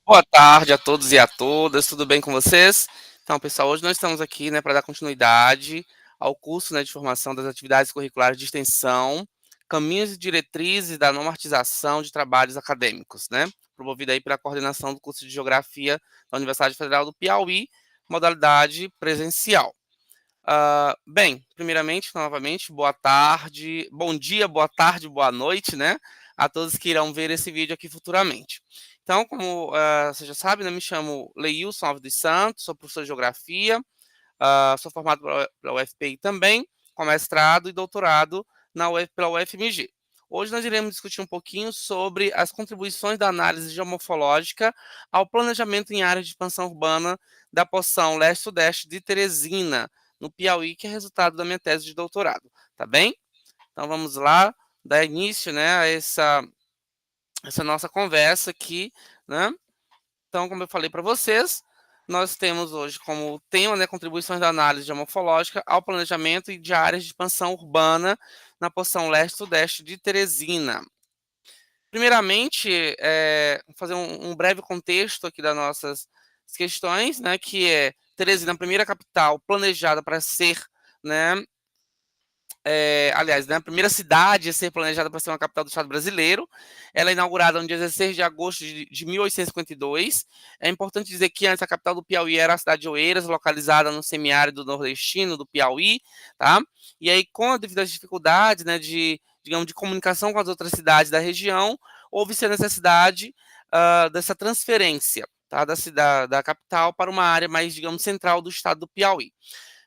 Boa tarde a todos e a todas, tudo bem com vocês? Então, pessoal, hoje nós estamos aqui, para dar continuidade ao curso, de formação das atividades curriculares de extensão, caminhos e diretrizes da normatização de trabalhos acadêmicos, promovido aí pela coordenação do curso de Geografia da Universidade Federal do Piauí, modalidade presencial. Bem, primeiramente, novamente, boa tarde, bom dia, boa tarde, boa noite, a todos que irão ver esse vídeo aqui futuramente. Então, como você já sabe, me chamo Leilson Alves dos Santos, sou professor de Geografia, sou formado pela UFPI também, com mestrado e doutorado pela UFMG. Hoje nós iremos discutir um pouquinho sobre as contribuições da análise geomorfológica ao planejamento em áreas de expansão urbana da porção leste-sudeste de Teresina, no Piauí, que é resultado da minha tese de doutorado, tá bem? Então vamos lá, dar início, a essa nossa conversa aqui, Então, como eu falei para vocês, nós temos hoje como tema, contribuições da análise geomorfológica ao planejamento de áreas de expansão urbana na porção leste-sudeste de Teresina. Primeiramente, vou fazer um breve contexto aqui das nossas questões, que é Teresina, a primeira capital planejada para ser, aliás, a primeira cidade a ser planejada para ser uma capital do Estado brasileiro. Ela é inaugurada no dia 16 de agosto de 1852. É importante dizer que antes a capital do Piauí era a cidade de Oeiras, localizada no semiárido nordestino do Piauí, tá? E aí, devido às dificuldades, digamos, de comunicação com as outras cidades da região, houve-se a necessidade dessa transferência, tá? Da capital para uma área mais, digamos, central do estado do Piauí.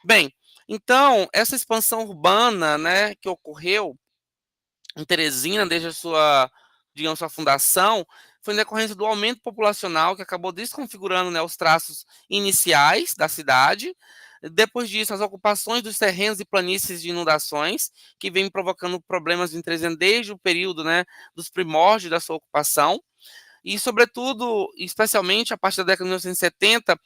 Bem, então, essa expansão urbana, que ocorreu em Teresina desde a sua, digamos, sua fundação, foi em decorrência do aumento populacional que acabou desconfigurando, os traços iniciais da cidade. Depois disso, as ocupações dos terrenos e planícies de inundações, que vêm provocando problemas em Teresina desde o período, dos primórdios da sua ocupação. E, sobretudo, especialmente a partir da década de 1970,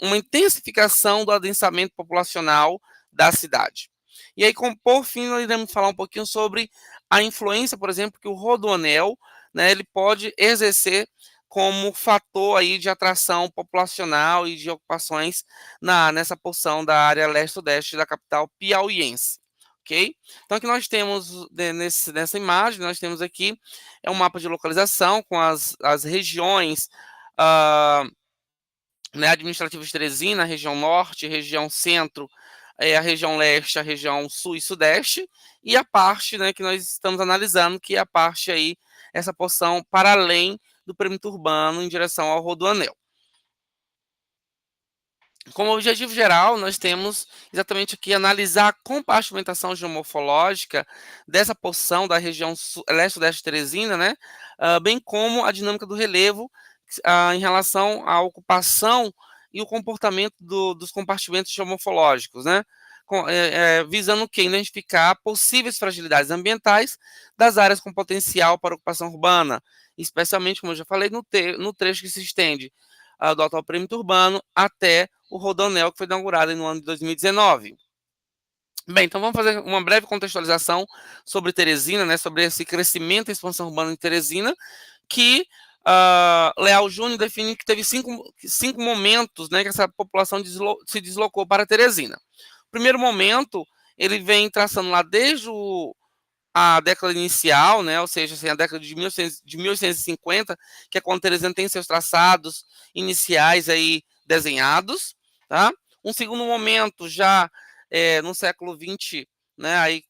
uma intensificação do adensamento populacional da cidade. E aí, por fim, nós iremos falar um pouquinho sobre a influência, por exemplo, que o rodoanel, ele pode exercer como fator aí de atração populacional e de ocupações nessa porção da área leste-sudeste da capital piauiense. Ok? Então, aqui nós temos, nessa imagem, nós temos aqui um mapa de localização com as regiões administrativas de Teresina, a região norte, região centro, a região leste, a região sul e sudeste, e a parte que nós estamos analisando, que é a parte aí, essa porção para além do perímetro urbano em direção ao rodoanel. Como objetivo geral, nós temos exatamente aqui analisar a compartimentação geomorfológica dessa porção da região leste-sudeste de Teresina, bem como a dinâmica do relevo em relação à ocupação e o comportamento dos compartimentos geomorfológicos, visando que identificar possíveis fragilidades ambientais das áreas com potencial para ocupação urbana, especialmente, como eu já falei, no trecho que se estende do atual perímetro urbano até o rodoanel, que foi inaugurado no ano de 2019. Bem, então vamos fazer uma breve contextualização sobre Teresina, sobre esse crescimento e expansão urbana de Teresina, que Leal Júnior define que teve cinco momentos, que essa população se deslocou para Teresina. O primeiro momento, ele vem traçando lá desde a década inicial, ou seja, assim, a década de 1850, que é quando Teresina tem seus traçados iniciais aí desenhados, tá? Um segundo momento já no século XX, aí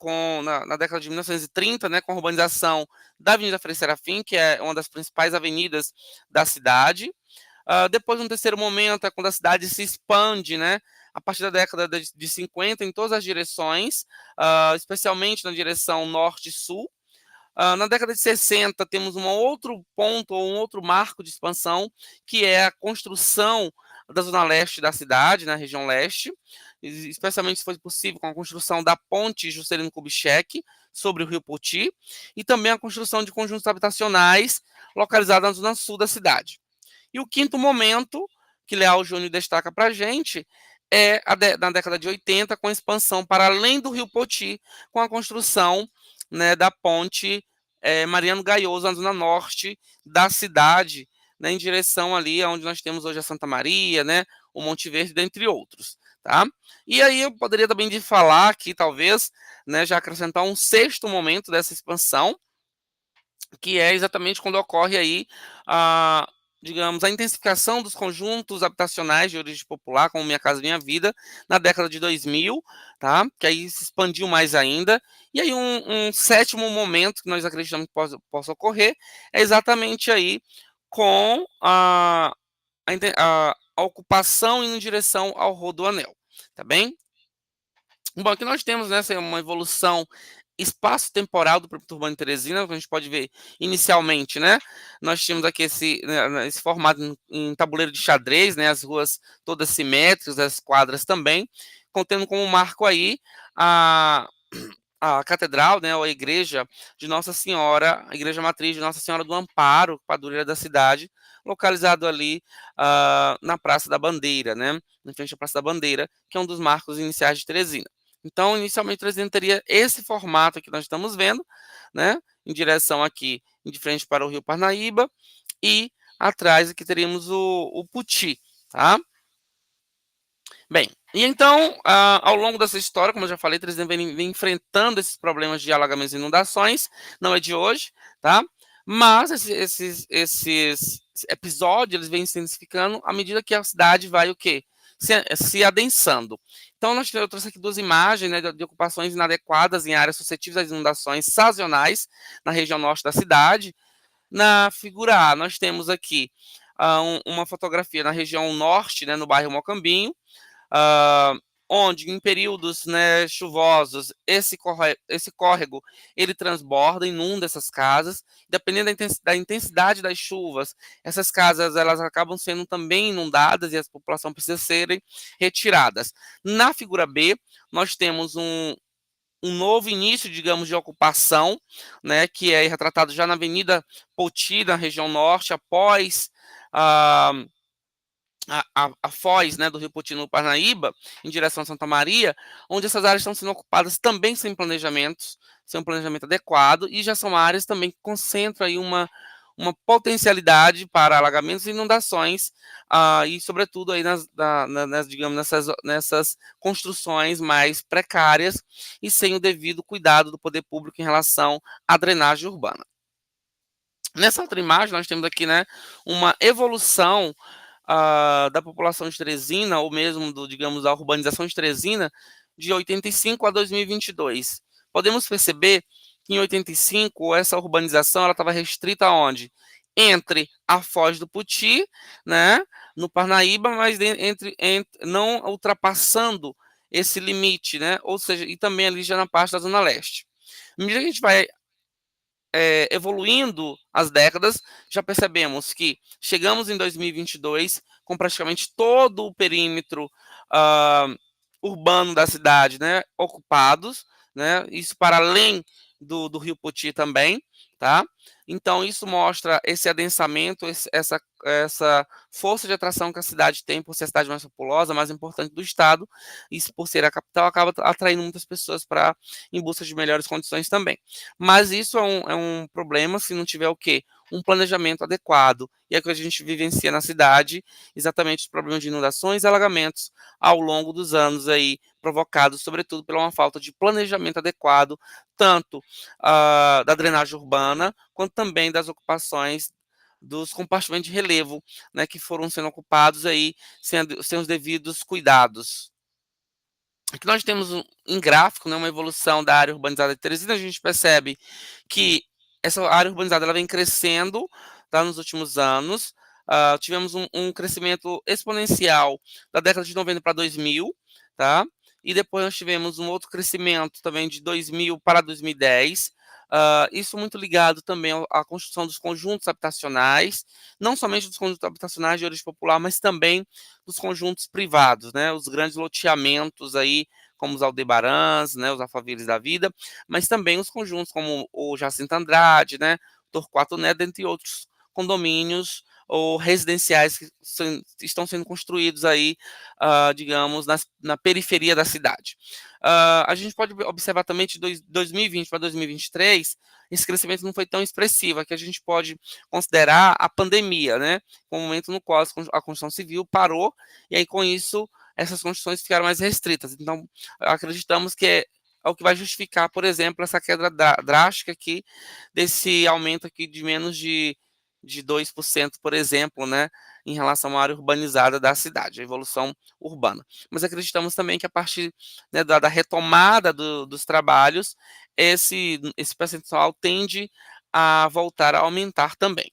na década de 1930, com a urbanização da Avenida Frei Serafim, que é uma das principais avenidas da cidade. Depois, um terceiro momento, é quando a cidade se expande, a partir da década de 50 em todas as direções, especialmente na direção norte e sul. Na década de 60, temos um outro ponto, ou um outro marco de expansão, que é a construção da zona leste da cidade, na região leste, especialmente se foi possível com a construção da ponte Juscelino Kubitschek sobre o rio Poti, e também a construção de conjuntos habitacionais localizados na zona sul da cidade. E o quinto momento, que Leal Júnior destaca para a gente, é na década de 80, com a expansão para além do rio Poti, com a construção da ponte Mariano Gaioso, na zona norte da cidade, né, em direção ali aonde nós temos hoje a Santa Maria, né, o Monte Verde, dentre outros, tá? E aí eu poderia também de falar aqui, talvez, né, já acrescentar um sexto momento dessa expansão, que é exatamente quando ocorre aí a, digamos, a intensificação dos conjuntos habitacionais de origem popular, como Minha Casa Minha Vida, na década de 2000, tá? Que aí se expandiu mais ainda. E aí um sétimo momento que nós acreditamos que possa ocorrer é exatamente aí com a ocupação indo em direção ao Rodoanel, tá bem? Bom, aqui nós temos, né, uma evolução espaço-temporal do Projeto Urbano de Teresina, que a gente pode ver inicialmente, né? Nós tínhamos aqui esse formato em tabuleiro de xadrez, né? As ruas todas simétricas, as quadras também, contendo como marco aí a, a catedral, né? Ou a igreja de Nossa Senhora, a igreja matriz de Nossa Senhora do Amparo, padroeira da cidade, localizado ali na Praça da Bandeira, né? Em frente à Praça da Bandeira, que é um dos marcos iniciais de Teresina. Então, inicialmente, Teresina teria esse formato que nós estamos vendo, né? Em direção aqui, de frente para o Rio Parnaíba, e atrás aqui teríamos o Puti, tá? Bem, e então, ao longo dessa história, como eu já falei, Teresina vem enfrentando esses problemas de alagamentos e inundações, não é de hoje, tá? Mas esses episódios eles vêm se intensificando à medida que a cidade vai o quê? Se adensando. Então, eu trouxe aqui duas imagens, né, de ocupações inadequadas em áreas suscetíveis às inundações sazonais na região norte da cidade. Na figura A, nós temos aqui uma fotografia na região norte, né, no bairro Mocambinho, ah, onde em períodos, né, chuvosos esse córrego ele transborda, inunda essas casas, dependendo da intensidade das chuvas, essas casas elas acabam sendo também inundadas e a população precisa serem retiradas. Na figura B, nós temos um novo início, digamos, de ocupação, né, que é retratado já na Avenida Poti, na região norte, após a a foz, né, do Rio Poti no Parnaíba, em direção a Santa Maria, onde essas áreas estão sendo ocupadas também sem um planejamento adequado, e já são áreas também que concentram aí uma potencialidade para alagamentos e inundações, e sobretudo aí digamos, nessas construções mais precárias e sem o devido cuidado do poder público em relação à drenagem urbana. Nessa outra imagem, nós temos aqui, né, uma evolução da população de Teresina, ou mesmo, digamos, da urbanização de Teresina, de 85 a 2022. Podemos perceber que em 85, essa urbanização estava restrita aonde? Entre a Foz do Puti, né, no Parnaíba, mas não ultrapassando esse limite, né, ou seja, e também ali já na parte da Zona Leste. À medida que a gente vai evoluindo as décadas, já percebemos que chegamos em 2022 com praticamente todo o perímetro urbano da cidade, né, ocupados, né, isso para além do Rio Poti também, tá? Então isso mostra esse adensamento, essa força de atração que a cidade tem por ser a cidade mais populosa, mais importante do estado, isso por ser a capital acaba atraindo muitas pessoas para em busca de melhores condições também. Mas isso é um problema se não tiver o quê? Um planejamento adequado. E é o que a gente vivencia na cidade, exatamente os problemas de inundações e alagamentos ao longo dos anos aí, provocados sobretudo pela uma falta de planejamento adequado, tanto da drenagem urbana, quanto também das ocupações dos compartimentos de relevo, né, que foram sendo ocupados aí sem os devidos cuidados. Aqui nós temos em gráfico, né, uma evolução da área urbanizada de Teresina. A gente percebe que essa área urbanizada ela vem crescendo, tá, nos últimos anos. Tivemos um crescimento exponencial da década de 90 para 2000, tá? E depois nós tivemos um outro crescimento também de 2000 para 2010. Isso muito ligado também à construção dos conjuntos habitacionais, não somente dos conjuntos habitacionais de origem popular, mas também dos conjuntos privados, né, os grandes loteamentos aí, como os Aldebarãs, né, os Alphaviles da vida, mas também os conjuntos como o Jacinto Andrade, né, Torquato Neto, dentre outros condomínios ou residenciais que estão sendo construídos aí, digamos, na periferia da cidade. A gente pode observar também de 2020 para 2023, esse crescimento não foi tão expressivo. Aqui a gente pode considerar a pandemia, né? Com o momento no qual a construção civil parou, e aí com isso essas construções ficaram mais restritas. Então, acreditamos que é o que vai justificar, por exemplo, essa queda drástica aqui, desse aumento aqui de menos de 2%, por exemplo, né, em relação à área urbanizada da cidade, a evolução urbana. Mas acreditamos também que a partir, né, da retomada dos trabalhos, esse percentual tende a voltar a aumentar também.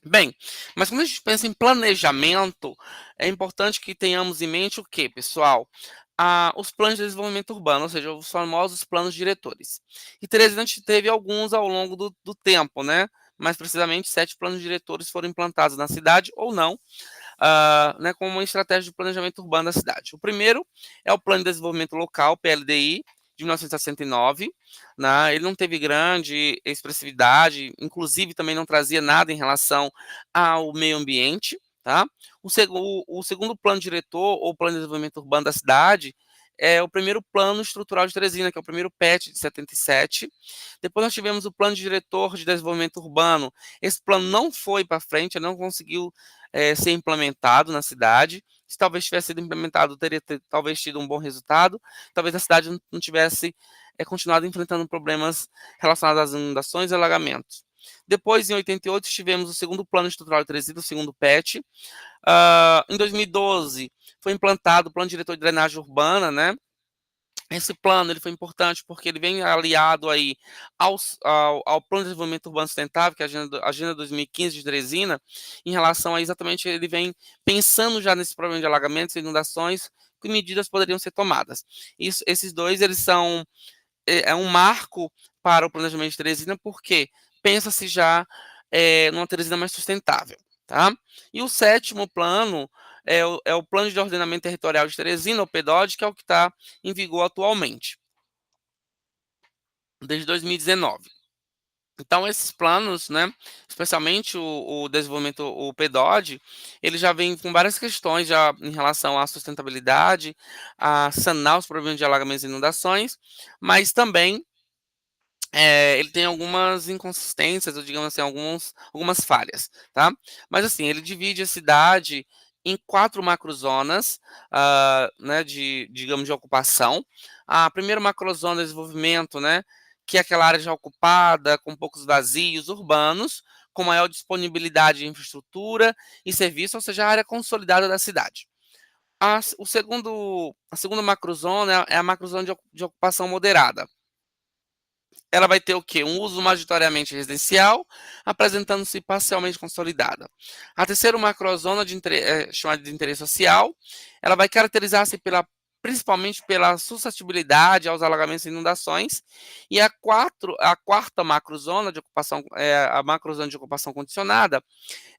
Bem, mas quando a gente pensa em planejamento, é importante que tenhamos em mente o que, pessoal? Os planos de desenvolvimento urbano, ou seja, os famosos planos diretores. E Teresina a gente teve alguns ao longo do tempo, né? Mais precisamente, 7 planos diretores foram implantados na cidade ou não, né, como uma estratégia de planejamento urbano da cidade. O primeiro é o Plano de Desenvolvimento Local, PLDI, de 1969, né, ele não teve grande expressividade, inclusive também não trazia nada em relação ao meio ambiente. Tá? O segundo plano diretor, ou plano de desenvolvimento urbano da cidade, é o primeiro plano estrutural de Teresina, que é o primeiro PET de 77. Depois nós tivemos o plano diretor de desenvolvimento urbano. Esse plano não foi para frente, ele não conseguiu ser implementado na cidade. Se talvez tivesse sido implementado, teria talvez tido um bom resultado. Talvez a cidade não tivesse continuado enfrentando problemas relacionados às inundações e alagamentos. Depois, em 88, tivemos o segundo plano estrutural de Teresina, o segundo PET. Em 2012, foi implantado o plano diretor de drenagem urbana, né? Esse plano ele foi importante porque ele vem aliado aí ao Plano de Desenvolvimento Urbano Sustentável, que é a Agenda 2015 de Teresina, em relação a exatamente, ele vem pensando já nesse problema de alagamentos e inundações, que medidas poderiam ser tomadas. Esses dois, eles são um marco para o planejamento de Teresina, porque pensa-se já numa Teresina mais sustentável. Tá? E o sétimo plano é o Plano de Ordenamento Territorial de Teresina, o PDOD, que é o que está em vigor atualmente, desde 2019. Então, esses planos, né, especialmente o desenvolvimento, o PDOD, ele já vem com várias questões já em relação à sustentabilidade, a sanar os problemas de alagamentos e inundações, mas também ele tem algumas inconsistências, ou digamos assim, algumas falhas, tá? Mas assim, ele divide a cidade em 4 macrozonas, né, digamos, de ocupação. A primeira macrozona de desenvolvimento, né, que é aquela área já ocupada, com poucos vazios urbanos, com maior disponibilidade de infraestrutura e serviço, ou seja, a área consolidada da cidade. A segunda macrozona é a macrozona de ocupação moderada. Ela vai ter o quê? Um uso majoritariamente residencial, apresentando-se parcialmente consolidada. A terceira macrozona chamada de interesse social, ela vai caracterizar-se principalmente pela suscetibilidade aos alagamentos e inundações. E a quarta macrozona de ocupação, a macrozona de ocupação condicionada,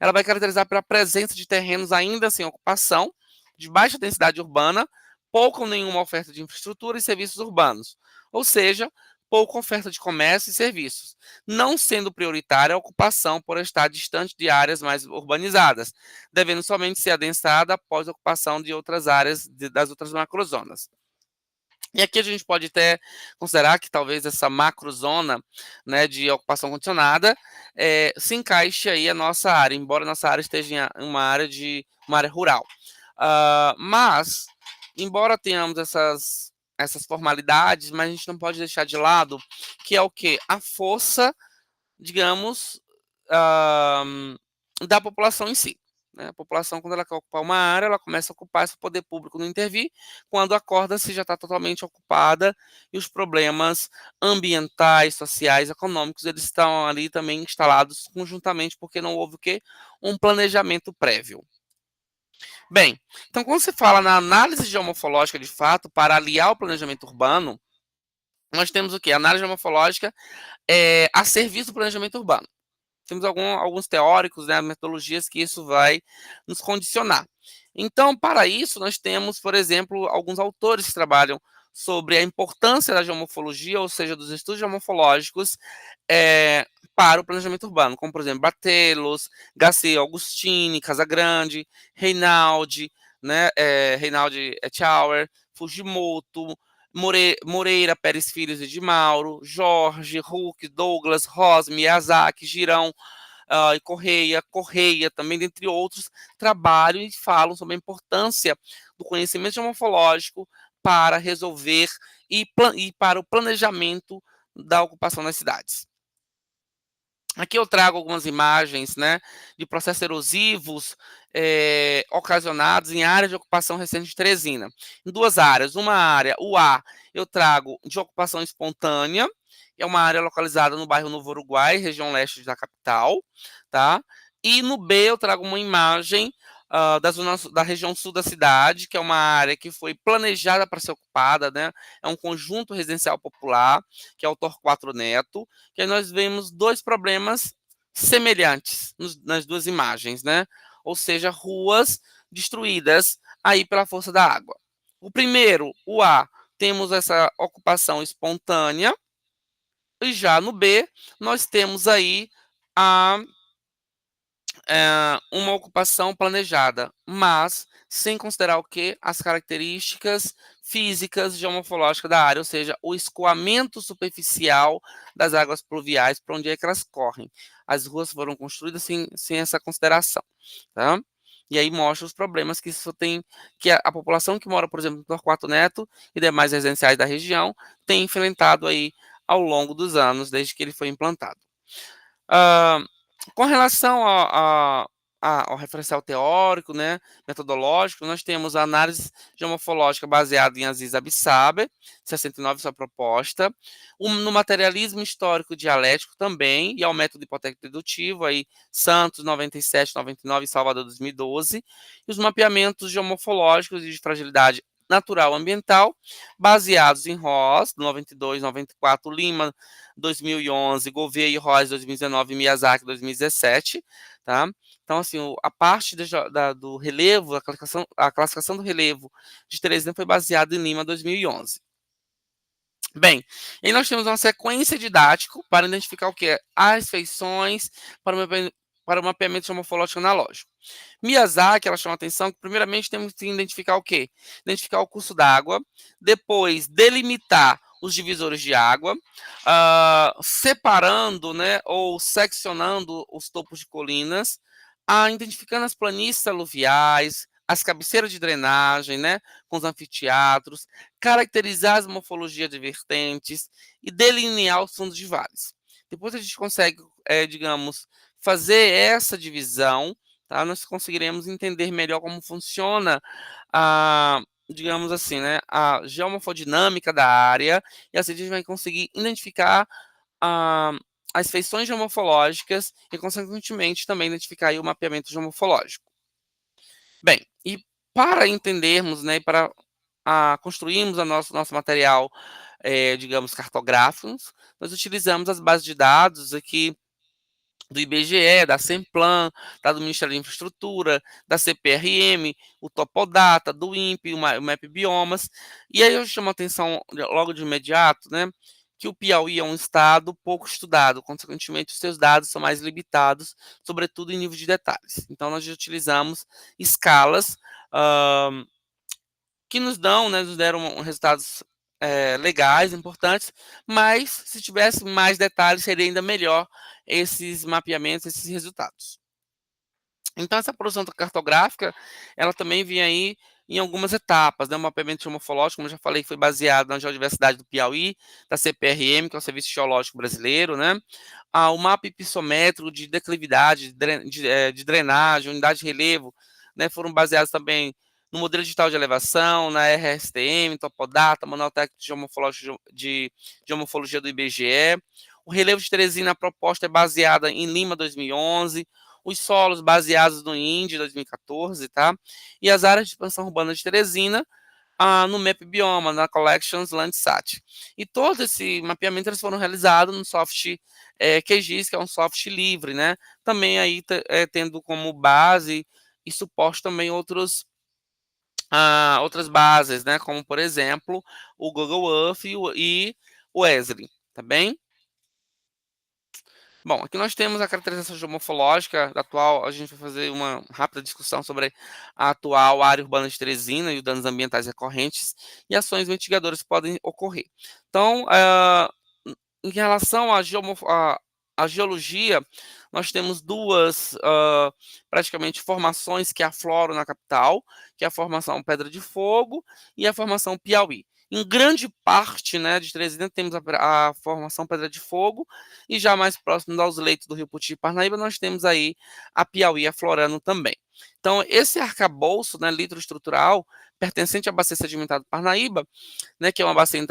ela vai caracterizar pela presença de terrenos ainda sem ocupação, de baixa densidade urbana, pouca ou nenhuma oferta de infraestrutura e serviços urbanos. Ou seja, pouca oferta de comércio e serviços, não sendo prioritária a ocupação por estar distante de áreas mais urbanizadas, devendo somente ser adensada após a ocupação de outras áreas das outras macrozonas. E aqui a gente pode até considerar que talvez essa macrozona, né, de ocupação condicionada se encaixe aí a nossa área, embora a nossa área esteja em uma área rural. Mas, embora tenhamos essas formalidades, mas a gente não pode deixar de lado que é o quê? A força, digamos, da população em si. Né? A população, quando ela quer ocupar uma área, ela começa a ocupar, se o poder público não intervir, quando acorda, se já está totalmente ocupada, e os problemas ambientais, sociais, econômicos, eles estão ali também instalados conjuntamente, porque não houve o quê? Um planejamento prévio. Bem, então quando se fala na análise geomorfológica de fato, para aliar o planejamento urbano, nós temos o quê? A análise geomorfológica a serviço do planejamento urbano. Temos alguns teóricos, né, metodologias que isso vai nos condicionar. Então, para isso, nós temos, por exemplo, alguns autores que trabalham sobre a importância da geomorfologia, ou seja, dos estudos geomorfológicos, para o planejamento urbano, como, por exemplo, Bartelos, Garcia Augustini, Casagrande, Reinaldi, né, Reinaldi et al., Fujimoto, Moreira, Pérez Filhos e de Mauro, Jorge, Huck, Douglas, Rosa, Miyazaki, Girão, e Correia também, dentre outros, trabalham e falam sobre a importância do conhecimento geomorfológico para resolver e para o planejamento da ocupação das cidades. Aqui eu trago algumas imagens, né, de processos erosivos ocasionados em áreas de ocupação recente de Teresina. Em duas áreas. Uma área, o A, eu trago de ocupação espontânea, é uma área localizada no bairro Novo Uruguai, região leste da capital, tá? E no B eu trago uma imagem da região sul da cidade, que é uma área que foi planejada para ser ocupada, né? É um conjunto residencial popular, que é o Torquato Neto, que aí nós vemos dois problemas semelhantes nas duas imagens, né? Ou seja, ruas destruídas aí pela força da água. O primeiro, o A, temos essa ocupação espontânea, e já no B, nós temos aí a uma ocupação planejada, mas sem considerar o que? As características físicas geomorfológicas da área, ou seja, o escoamento superficial das águas pluviais para onde é que elas correm. As ruas foram construídas sem essa consideração, tá? E aí mostra os problemas que isso tem, que a população que mora, por exemplo, no Torquato Neto e demais residenciais da região tem enfrentado aí ao longo dos anos, desde que ele foi implantado. Ah, com relação ao referencial teórico, né, metodológico, nós temos a análise geomorfológica baseada em Aziz Absaber, 69 sua proposta, no materialismo histórico dialético também, e ao método hipotético dedutivo, aí Santos, 97, 99 e Salvador, 2012, e os mapeamentos geomorfológicos e de fragilidade natural ambiental, baseados em Ross, 92, 94, Lima, 2011, Gouveia e Ross, 2019, e Miyazaki, 2017, tá? Então, assim, a parte do relevo, a classificação do relevo de Teresina foi baseada em Lima, 2011. Bem, e nós temos uma sequência didática para identificar o que é as feições para o mapeamento morfológico analógico. Miyazaki, ela chama a atenção que, primeiramente, temos que identificar o quê? Identificar o curso d'água, depois delimitar os divisores de água, separando, né, ou seccionando os topos de colinas, identificando as planícies aluviais, as cabeceiras de drenagem, né, com os anfiteatros, caracterizar as morfologias de vertentes e delinear os fundos de vales. Depois a gente consegue, digamos, fazer essa divisão, tá? Nós conseguiremos entender melhor como funciona a, digamos assim, né, a geomorfodinâmica da área, e assim a gente vai conseguir identificar a, as feições geomorfológicas e, consequentemente, também identificar aí o mapeamento geomorfológico. Bem, e para entendermos, né, para construirmos nosso material, digamos, cartográficos, nós utilizamos as bases de dados aqui do IBGE, da Semplan, tá, do Ministério da Infraestrutura, da CPRM, o Topodata, do INPE, o MAP Biomas. E aí eu chamo a atenção logo de imediato, né, que o Piauí é um estado pouco estudado, consequentemente os seus dados são mais limitados, sobretudo em nível de detalhes. Então nós utilizamos escalas que nos deram resultados legais, importantes, mas se tivesse mais detalhes, seria ainda melhor esses mapeamentos, esses resultados. Então, essa produção cartográfica, ela também vem aí em algumas etapas, né? O mapeamento morfológico, como eu já falei, foi baseado na Geodiversidade do Piauí, da CPRM, que é o Serviço Geológico Brasileiro, né? O mapa hipissométrico de declividade, de drenagem, unidade de relevo, né? Foram baseados também no modelo digital de elevação, na RSTM, Topodata, Manual Técnico de Geomorfologia do IBGE. O relevo de Teresina, a proposta é baseada em Lima 2011, os solos baseados no INDE 2014, tá? E as áreas de expansão urbana de Teresina no Map Bioma, na Collections Landsat. E todo esse mapeamento eles foram realizados no software QGIS, que é um software livre, né? Também aí tendo como base e suporte também outras bases, né? Como, por exemplo, o Google Earth e o Esri, tá bem? Bom, aqui nós temos a caracterização geomorfológica da atual. A gente vai fazer uma rápida discussão sobre a atual área urbana de Teresina e os danos ambientais recorrentes e ações mitigadoras que podem ocorrer. Então, em relação à geologia, nós temos duas praticamente formações que afloram na capital, que é a formação Pedra de Fogo e a formação Piauí. Em grande parte, né, de Teresina temos a formação Pedra de Fogo, e já mais próximo aos leitos do Rio Puti e Parnaíba, nós temos aí a Piauí aflorando também. Então, esse arcabouço, né, litroestrutural, pertencente à bacia sedimentar do Parnaíba, né, que é uma bacia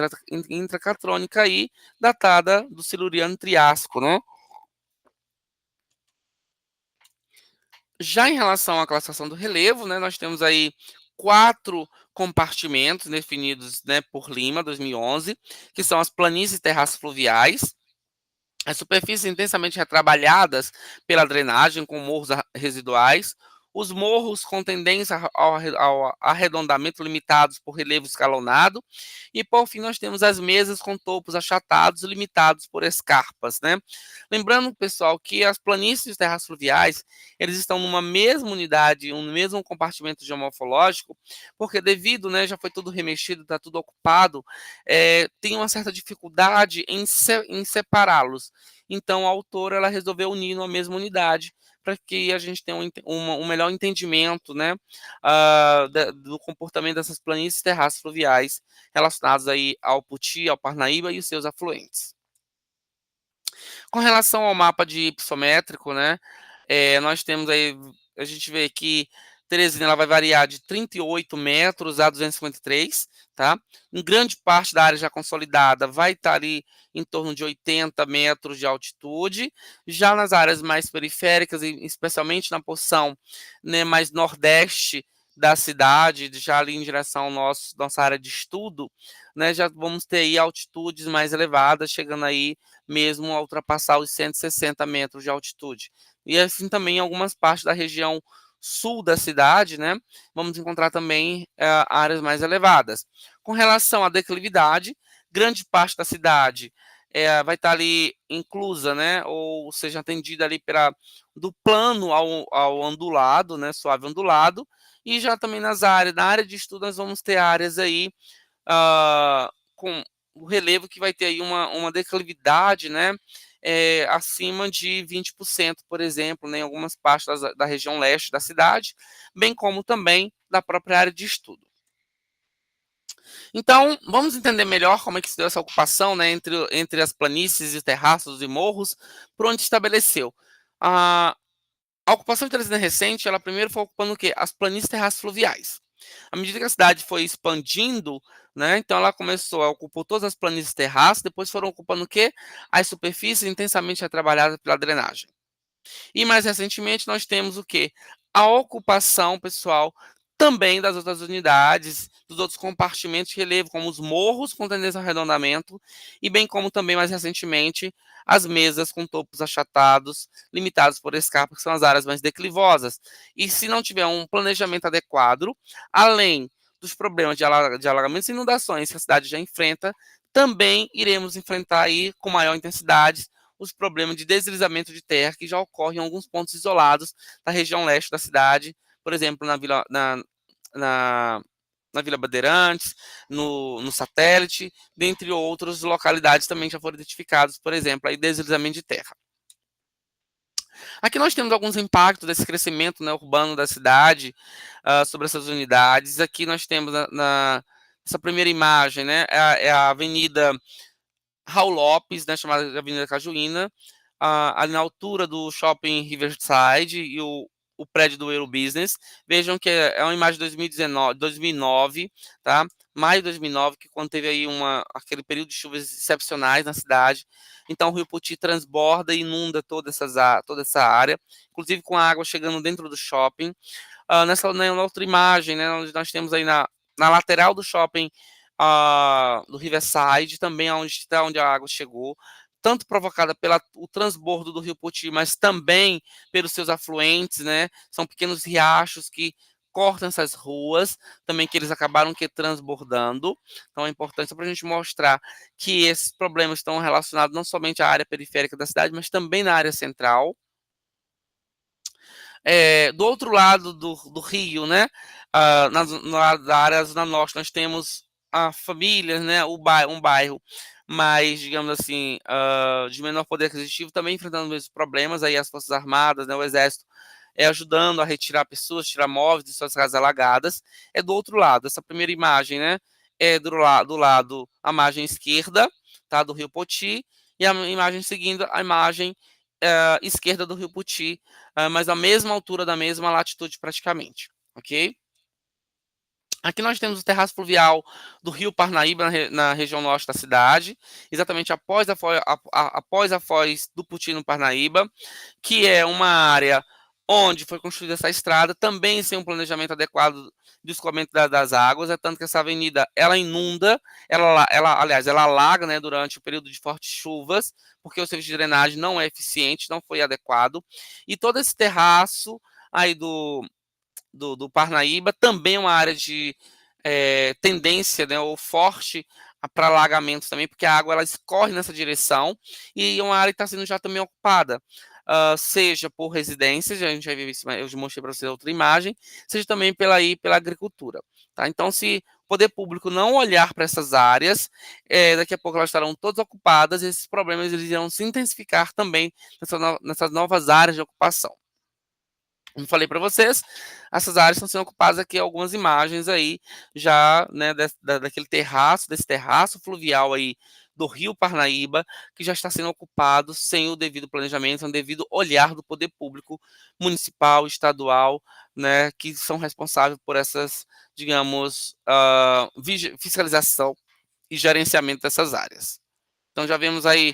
intracatrônica aí, datada do Siluriano Triássico, né? Já em relação à classificação do relevo, né, nós temos aí 4 compartimentos definidos, né, por Lima, 2011, que são as planícies e terraços fluviais, as superfícies intensamente retrabalhadas pela drenagem, com morros residuais, os morros com tendência ao arredondamento limitados por relevo escalonado, e por fim nós temos as mesas com topos achatados limitados por escarpas, né? Lembrando, pessoal, que as planícies e terras fluviais, eles estão numa mesma unidade, um mesmo compartimento geomorfológico, porque devido, né, já foi tudo remexido, está tudo ocupado, tem uma certa dificuldade em separá-los. Então, a autora ela resolveu unir numa mesma unidade para que a gente tenha um melhor entendimento, né, do comportamento dessas planícies e terraços fluviais relacionados aí ao Puti, ao Parnaíba e os seus afluentes. Com relação ao mapa de hipossométrico, né, nós temos aí, a gente vê que Teresina ela vai variar de 38 metros a 253, tá? Em grande parte da área já consolidada vai estar ali em torno de 80 metros de altitude. Já nas áreas mais periféricas, e especialmente na porção, né, mais nordeste da cidade, já ali em direção ao nossa área de estudo, né, já vamos ter aí altitudes mais elevadas, chegando aí mesmo a ultrapassar os 160 metros de altitude. E assim também em algumas partes da região sul da cidade, né, vamos encontrar também áreas mais elevadas. Com relação à declividade, grande parte da cidade vai estar ali inclusa, né, ou seja, atendida ali do plano ao ondulado, né, suave ondulado, e já também na área de estudo nós vamos ter áreas aí com o relevo que vai ter aí uma declividade, né, acima de 20%, por exemplo, né, em algumas partes da região leste da cidade, bem como também da própria área de estudo. Então, vamos entender melhor como é que se deu essa ocupação, né, entre as planícies e terraços e morros, por onde estabeleceu. A, a ocupação de Teresina recente, ela primeiro foi ocupando o quê? As planícies e terraços fluviais. À medida que a cidade foi expandindo, né, então ela começou a ocupar todas as planícies e terraços, depois foram ocupando o quê? As superfícies intensamente retrabalhadas pela drenagem. E mais recentemente nós temos o quê? A ocupação, pessoal, também das outras unidades, dos outros compartimentos de relevo, como os morros com tendência ao arredondamento, e bem como também mais recentemente as mesas com topos achatados, limitados por escarpa, que são as áreas mais declivosas. E se não tiver um planejamento adequado, além dos problemas de alagamentos e inundações que a cidade já enfrenta, também iremos enfrentar aí com maior intensidade os problemas de deslizamento de terra que já ocorrem em alguns pontos isolados da região leste da cidade, por exemplo, na, na Vila Bandeirantes, no Satélite, dentre outras localidades também já foram identificados, por exemplo, aí deslizamento de terra. Aqui nós temos alguns impactos desse crescimento, né, urbano da cidade sobre essas unidades. Aqui nós temos essa primeira imagem, né, é a Avenida Raul Lopes, né, chamada de Avenida Cajuína, ali na altura do Shopping Riverside e o prédio do Eurobusiness. Vejam que é uma imagem de 2009, tá? Maio de 2009, que quando teve aí aquele período de chuvas excepcionais na cidade. Então o Rio Puti transborda e inunda toda essa área, inclusive com a água chegando dentro do shopping. Na outra imagem, né, nós temos aí na lateral do shopping do Riverside, também onde a água chegou, tanto provocada pelo transbordo do Rio Puti, mas também pelos seus afluentes, né? São pequenos riachos que cortam essas ruas, também que eles acabaram transbordando. Então é importante para a gente mostrar que esses problemas estão relacionados não somente à área periférica da cidade, mas também na área central. Do outro lado do rio, né, na área zona norte, nós temos a famílias, né, um bairro mais, digamos assim, de menor poder aquisitivo, também enfrentando os mesmos problemas, aí as Forças Armadas, né, o Exército, ajudando a retirar pessoas, tirar móveis de suas casas alagadas. É do outro lado, essa primeira imagem, né, é do lado, a margem esquerda, tá, do rio Poti, e a imagem seguindo, a imagem esquerda do rio Poti, mas a mesma altura, da mesma latitude praticamente, ok? Aqui nós temos o terraço fluvial do rio Parnaíba, na região norte da cidade, exatamente após a foz do Poti no Parnaíba, que é uma área onde foi construída essa estrada, também sem um planejamento adequado do escoamento das águas, é tanto que essa avenida, ela inunda, aliás, ela alaga, né, durante o período de fortes chuvas, porque o serviço de drenagem não é eficiente, não foi adequado, e todo esse terraço aí do Parnaíba também é uma área de tendência, né, ou forte para alagamentos também, porque a água ela escorre nessa direção, e é uma área que está sendo já também ocupada, seja por residências, a gente vai ver isso, eu já mostrei para vocês outra imagem, seja também pela agricultura. Tá? Então, se o poder público não olhar para essas áreas, daqui a pouco elas estarão todas ocupadas, e esses problemas eles irão se intensificar também nessas novas áreas de ocupação. Como falei para vocês, essas áreas estão sendo ocupadas aqui, algumas imagens aí, já, né, daquele terraço, desse terraço fluvial aí do rio Parnaíba, que já está sendo ocupado sem o devido planejamento, sem o devido olhar do poder público municipal, estadual, né, que são responsáveis por essas, digamos, fiscalização e gerenciamento dessas áreas. Então já vemos aí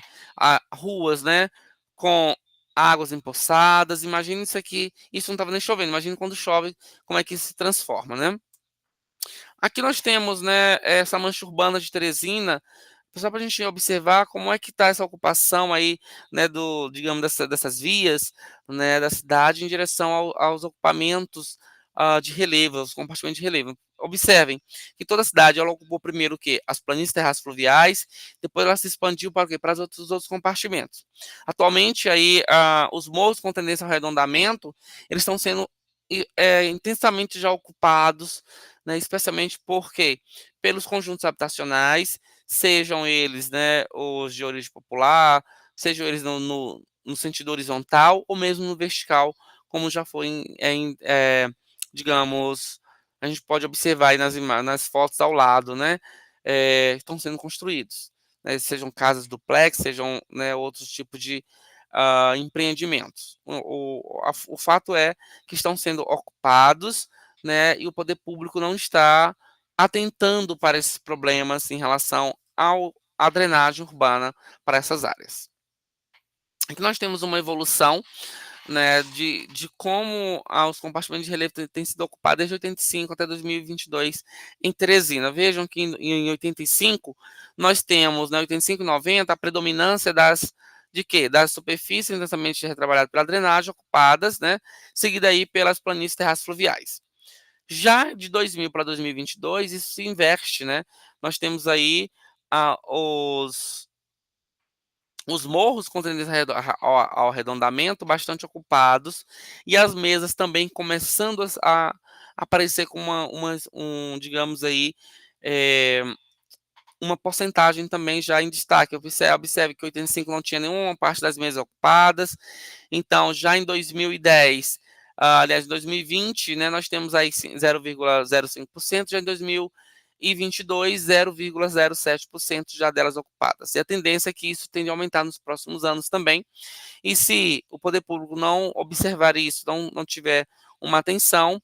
ruas, né, com águas empoçadas. Imagine isso aqui, isso não estava nem chovendo. Imagine quando chove, como é que isso se transforma, né? Aqui nós temos, né, essa mancha urbana de Teresina, só para a gente observar como é que está essa ocupação aí, né, digamos, dessas vias, né, da cidade em direção aos ocupamentos de relevo, aos compartimentos de relevo. Observem que toda a cidade ela ocupou primeiro o quê? As planícies terraços fluviais, depois ela se expandiu para o quê? Para os outros compartimentos. Atualmente aí os morros com tendência ao arredondamento, eles estão sendo intensamente já ocupados, né, especialmente porque pelos conjuntos habitacionais, sejam eles, né, os de origem popular, sejam eles no sentido horizontal ou mesmo no vertical, como já foi digamos, a gente pode observar aí nas fotos ao lado, né, estão sendo construídos, né, sejam casas duplex, sejam, né, outros tipos de empreendimentos. O fato é que estão sendo ocupados, né, e o poder público não está atentando para esses problemas em relação à drenagem urbana para essas áreas. Aqui nós temos uma evolução, né, de como os compartimentos de relevo têm sido ocupados desde 85 até 2022 em Teresina. Vejam que em 85 nós temos, né, 85 e 90, a predominância de quê? Das superfícies intensamente retrabalhadas pela drenagem ocupadas, né, seguida aí pelas planícies terraços fluviais. Já de 2000 para 2022, isso se inverte, né? Nós temos aí os morros com tendência ao arredondamento bastante ocupados e as mesas também começando a aparecer com digamos aí, uma porcentagem também já em destaque. Observe que 85 não tinha nenhuma parte das mesas ocupadas, então já em 2010, aliás, em 2020, né, nós temos aí 0,05%, já em 2022, 0,07% já delas ocupadas. E a tendência é que isso tende a aumentar nos próximos anos também. E se o poder público não observar isso, não tiver uma atenção,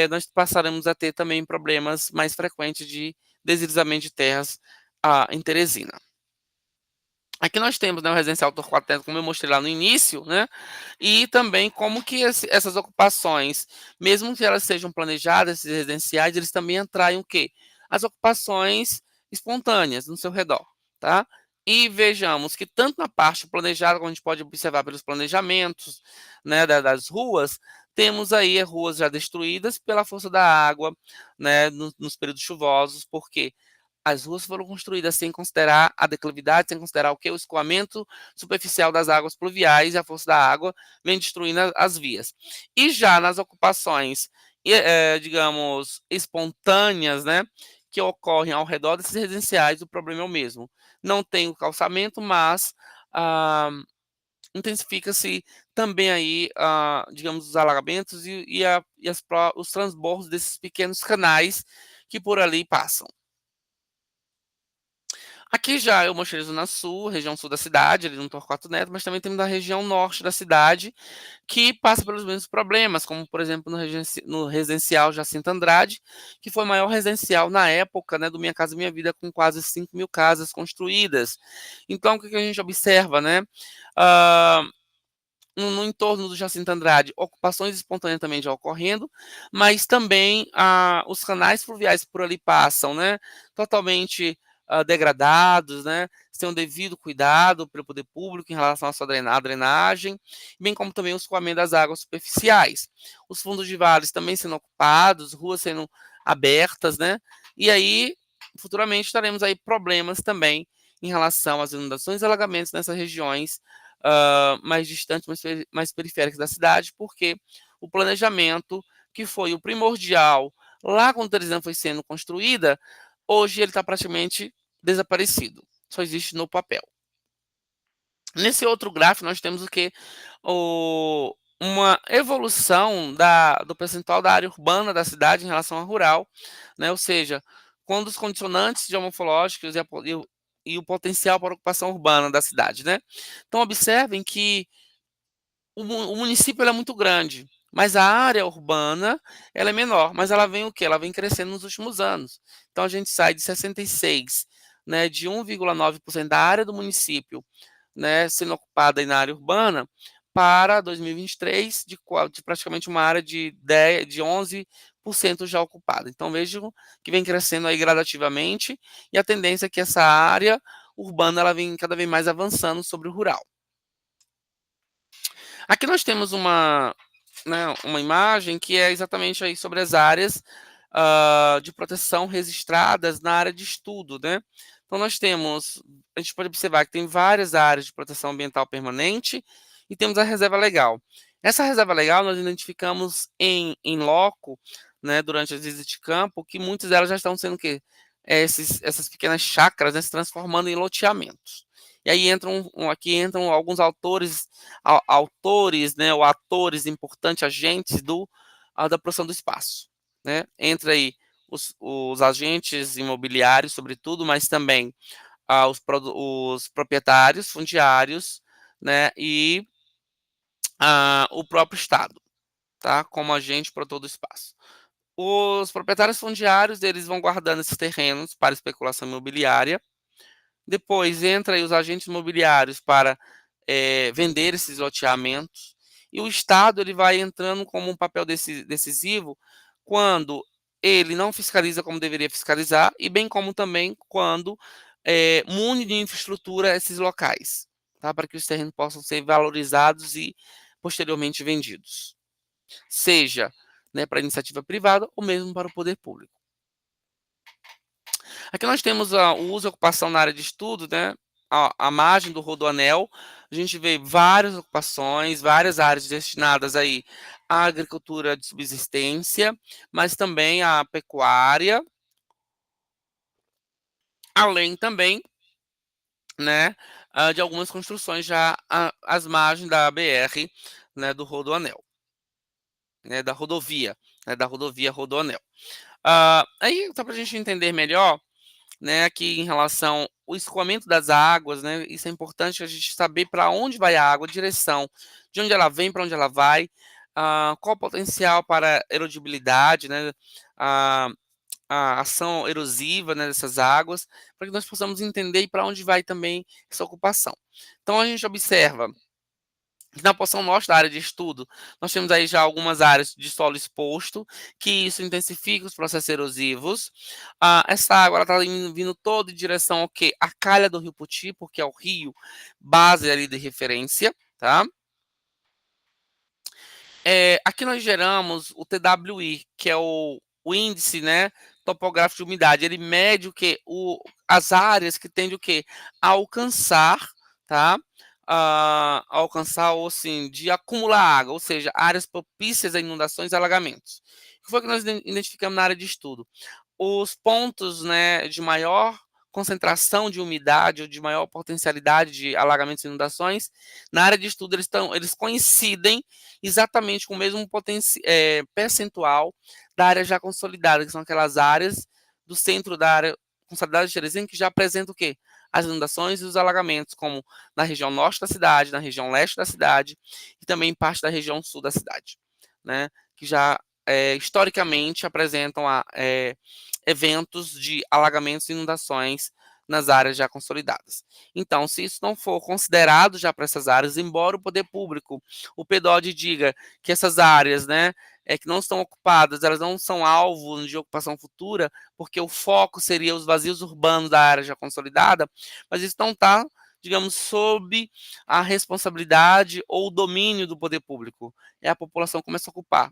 nós passaremos a ter também problemas mais frequentes de deslizamento de terras em Teresina. Aqui nós temos, né, o residencial Torquato, como eu mostrei lá no início, né, e também como que essas ocupações, mesmo que elas sejam planejadas, esses residenciais, eles também atraem o quê? As ocupações espontâneas no seu redor, tá? E vejamos que tanto na parte planejada, como a gente pode observar pelos planejamentos, né, das ruas, temos aí ruas já destruídas pela força da água, né, nos períodos chuvosos, porque as ruas foram construídas sem considerar a declividade, sem considerar o que? O escoamento superficial das águas pluviais, e a força da água vem destruindo as vias. E já nas ocupações, digamos, espontâneas, né, que ocorrem ao redor desses residenciais, o problema é o mesmo. Não tem o calçamento, mas ah, intensifica-se também aí, digamos, os alagamentos e os transbordos desses pequenos canais que por ali passam. Aqui já é o Mosteiro Zona Sul, região sul da cidade, ali no Torquato Neto, mas também temos a região norte da cidade, que passa pelos mesmos problemas, como, por exemplo, no residencial Jacinto Andrade, que foi o maior residencial na época, né, do Minha Casa Minha Vida, com quase 5.000 casas construídas. Então, o que a gente observa, né? Ah, no entorno do Jacinto Andrade, ocupações espontâneas também já ocorrendo, mas também os canais fluviais que por ali passam, né, totalmente degradados, né, sem o devido cuidado pelo poder público em relação à sua drenagem, bem como também o escoamento das águas superficiais. Os fundos de vales também sendo ocupados, ruas sendo abertas, né, e aí futuramente teremos aí problemas também em relação às inundações e alagamentos nessas regiões mais distantes, mais periféricas da cidade, porque o planejamento, que foi o primordial lá quando Teresina foi sendo construída, hoje ele está praticamente desaparecido. Só existe no papel. Nesse outro gráfico, nós temos o que? Uma evolução do percentual da área urbana da cidade em relação à rural, né? Ou seja, quando os condicionantes geomorfológicos e o potencial para ocupação urbana da cidade, né? Então, observem que o município ele é muito grande, mas a área urbana ela é menor, mas ela vem o quê? Ela vem crescendo nos últimos anos. Então, a gente sai de 66, né, de 1,9% da área do município, né, sendo ocupada aí na área urbana, para 2023 de praticamente uma área de 11% já ocupada. Então vejam que vem crescendo aí gradativamente e a tendência é que essa área urbana ela vem cada vez mais avançando sobre o rural. Aqui nós temos uma imagem que é exatamente aí sobre as áreas de proteção registradas na área de estudo, né? Então a gente pode observar que tem várias áreas de proteção ambiental permanente e temos a reserva legal. Essa reserva legal nós identificamos em loco, né, durante as visitas de campo, que muitas delas já estão sendo o quê? Essas pequenas chácaras, né, se transformando em loteamentos. E aí aqui entram alguns autores, né, ou atores importantes, agentes da produção do espaço, né? Entra aí os agentes imobiliários, sobretudo, mas também os proprietários fundiários, né, e o próprio Estado, tá? Como agente produtor do espaço. Os proprietários fundiários, eles vão guardando esses terrenos para especulação imobiliária. Depois entra aí os agentes imobiliários para vender esses loteamentos. E o Estado ele vai entrando como um papel decisivo quando ele não fiscaliza como deveria fiscalizar, e bem como também quando mune de infraestrutura esses locais, tá? Para que os terrenos possam ser valorizados e posteriormente vendidos. Seja, né, para iniciativa privada ou mesmo para o poder público. Aqui nós temos o uso e ocupação na área de estudo, né? A margem do Rodoanel, a gente vê várias ocupações, várias áreas destinadas aí à agricultura de subsistência, mas também à pecuária, além também, né, de algumas construções já às margens da BR, né, do Rodoanel, né, da rodovia Rodoanel. Aí, só para a gente entender melhor, né, aqui em relação ao escoamento das águas, né, isso é importante a gente saber para onde vai a água, a direção, de onde ela vem, para onde ela vai, qual o potencial para erodibilidade, né, a, a ação erosiva, né, dessas águas, para que nós possamos entender para onde vai também essa ocupação. Então a gente observa na porção norte da área de estudo, nós temos aí já algumas áreas de solo exposto, que isso intensifica os processos erosivos. Essa água está vindo toda em direção ao quê? À calha do Rio Puti, porque é o rio base ali de referência, tá? Aqui nós geramos o TWI, que é o índice, né, topográfico de umidade. Ele mede o quê? As áreas que tende o quê? A alcançar, tá? A alcançar, ou assim, de acumular água, ou seja, áreas propícias a inundações e alagamentos. O que foi que nós identificamos na área de estudo? Os pontos, né, de maior concentração de umidade ou de maior potencialidade de alagamentos e inundações, na área de estudo eles coincidem exatamente com o mesmo percentual da área já consolidada, que são aquelas áreas do centro da área consolidada de Teresina que já apresentam o quê? As inundações e os alagamentos, como na região norte da cidade, na região leste da cidade e também em parte da região sul da cidade, né? Que já historicamente apresentam eventos de alagamentos e inundações nas áreas já consolidadas. Então, se isso não for considerado já para essas áreas, embora o poder público, o PDOD diga que essas áreas, né, que não estão ocupadas, elas não são alvo de ocupação futura, porque o foco seria os vazios urbanos da área já consolidada, mas isso não está, digamos, sob a responsabilidade ou o domínio do poder público. É a população que começa a ocupar.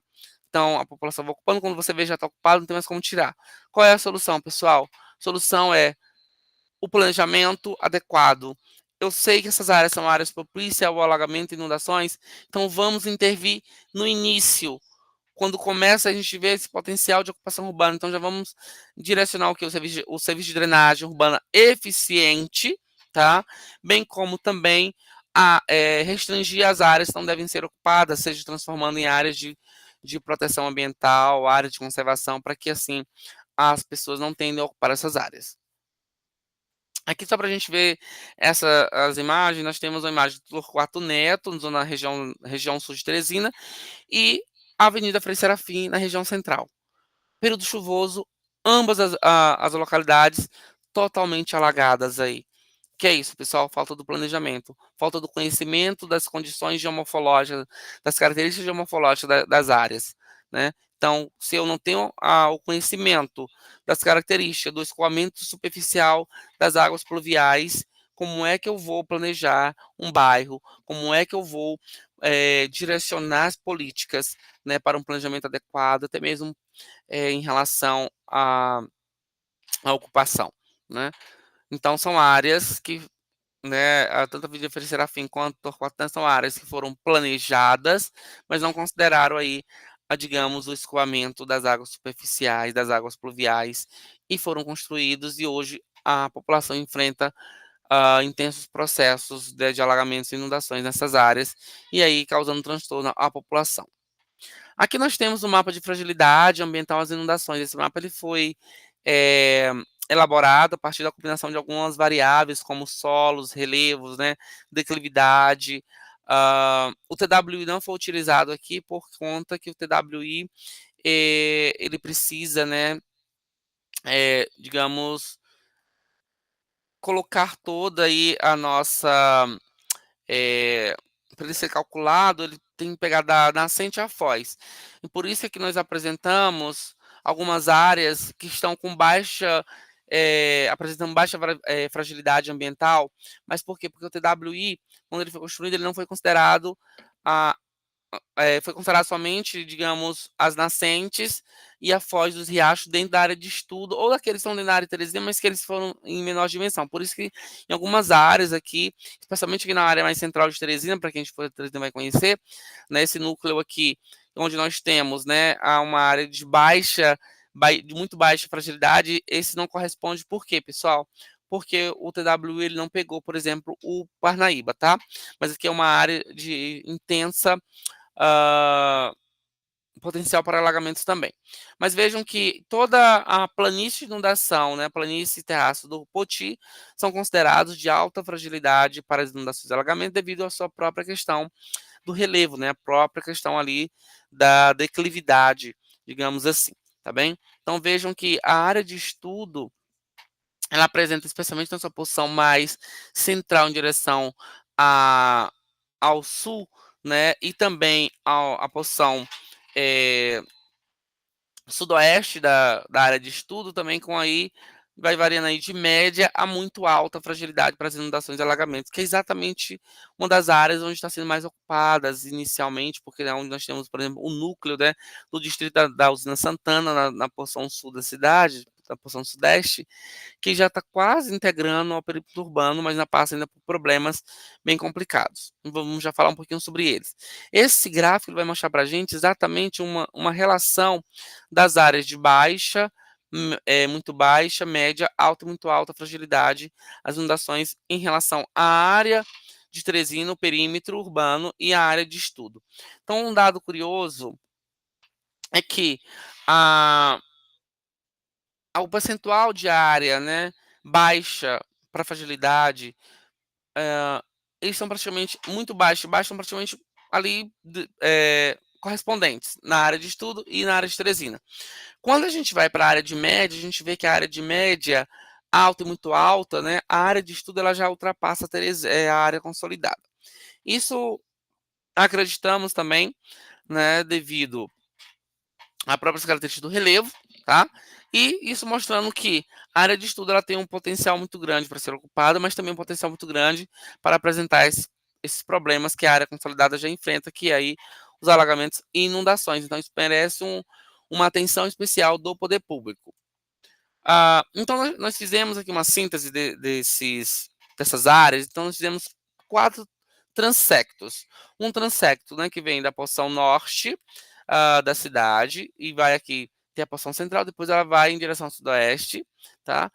Então, a população vai ocupando, quando você vê já está ocupado, não tem mais como tirar. Qual é a solução, pessoal? A solução é o planejamento adequado. Eu sei que essas áreas são áreas propícias ao alagamento e inundações, então vamos intervir no início, quando começa a gente ver esse potencial de ocupação urbana. Então já vamos direcionar o que? O serviço de drenagem urbana eficiente, tá? Bem como também restringir as áreas que não devem ser ocupadas, seja transformando em áreas de proteção ambiental, áreas de conservação, para que assim as pessoas não tendem a ocupar essas áreas. Aqui só para a gente ver as imagens, nós temos uma imagem do Torquato Neto, na região sul de Teresina, e a Avenida Frei Serafim, na região central. Período chuvoso, ambas as localidades totalmente alagadas aí. Que é isso, pessoal? Falta do planejamento, falta do conhecimento das condições geomorfológicas, das características geomorfológicas das áreas, né? Então, se eu não tenho o conhecimento das características do escoamento superficial das águas pluviais, como é que eu vou planejar um bairro? Como é que eu vou direcionar as políticas, né, para um planejamento adequado, até mesmo em relação à ocupação, né? Então, são áreas que, né, tanto a Avenida Frei Serafim quanto a Torquato Neto são áreas que foram planejadas, mas não consideraram aí, digamos, o escoamento das águas superficiais, das águas pluviais, e foram construídos, e hoje a população enfrenta intensos processos de alagamentos e inundações nessas áreas, e aí causando transtorno à população. Aqui nós temos o mapa de fragilidade ambiental às inundações. Esse mapa ele foi eh, elaborado a partir da combinação de algumas variáveis, como solos, relevos, né, declividade. O TWI não foi utilizado aqui por conta que o TWI ele precisa, né, digamos, colocar toda aí a nossa para ele ser calculado, ele tem que pegar da nascente à foz. E por isso é que nós apresentamos algumas áreas que estão com baixa, apresentando baixa fragilidade ambiental. Mas por quê? Porque o TWI, quando ele foi construído, ele não foi considerado a, foi considerado somente, digamos, as nascentes e a foz dos riachos dentro da área de estudo, ou daqueles que estão dentro da área de Teresina, mas que eles foram em menor dimensão. Por isso que em algumas áreas aqui, especialmente aqui na área mais central de Teresina, para quem a gente for de Teresina vai conhecer, né, esse núcleo aqui, onde nós temos, né, uma área de muito baixa fragilidade, esse não corresponde. Por quê, pessoal? Porque o TWI ele não pegou, por exemplo, o Parnaíba, tá? Mas aqui é uma área de intensa ah, potencial para alagamentos também. Mas vejam que toda a planície de inundação, né, planície e terraço do Poti, são considerados de alta fragilidade para as inundações e alagamentos devido à sua própria questão do relevo, né, a própria questão ali da declividade, digamos assim, tá bem? Então vejam que a área de estudo ela apresenta, especialmente na sua posição mais central em direção a, ao sul, né, e também a posição sudoeste da área de estudo, também com aí vai variando aí de média a muito alta fragilidade para as inundações e alagamentos, que é exatamente uma das áreas onde está sendo mais ocupadas inicialmente, porque é onde nós temos, por exemplo, o núcleo, né, do distrito da usina Santana, na porção sul da cidade, na porção sudeste, que já está quase integrando ao perímetro urbano, mas ainda passa ainda por problemas bem complicados. Vamos já falar um pouquinho sobre eles. Esse gráfico vai mostrar para a gente exatamente uma relação das áreas de baixa, muito baixa, média, alta e muito alta fragilidade, as inundações em relação à área de Teresina, o perímetro urbano e a área de estudo. Então, um dado curioso é que a o percentual de área, né, baixa para fragilidade, eles são praticamente muito baixos, são praticamente ali correspondentes na área de estudo e na área de Teresina. Quando a gente vai para a área de média, a gente vê que a área de média alta e muito alta, né, a área de estudo ela já ultrapassa a área consolidada. Isso acreditamos também, né, devido a próprias características do relevo, tá? E isso mostrando que a área de estudo ela tem um potencial muito grande para ser ocupada, mas também um potencial muito grande para apresentar esses problemas que a área consolidada já enfrenta, que é aí os alagamentos e inundações. Então, isso merece uma atenção especial do poder público. Então, nós fizemos aqui uma síntese dessas áreas. Então, nós fizemos 4 transectos. Um transecto, né, que vem da porção norte da cidade e vai aqui ter a porção central, depois ela vai em direção ao sudoeste, tá?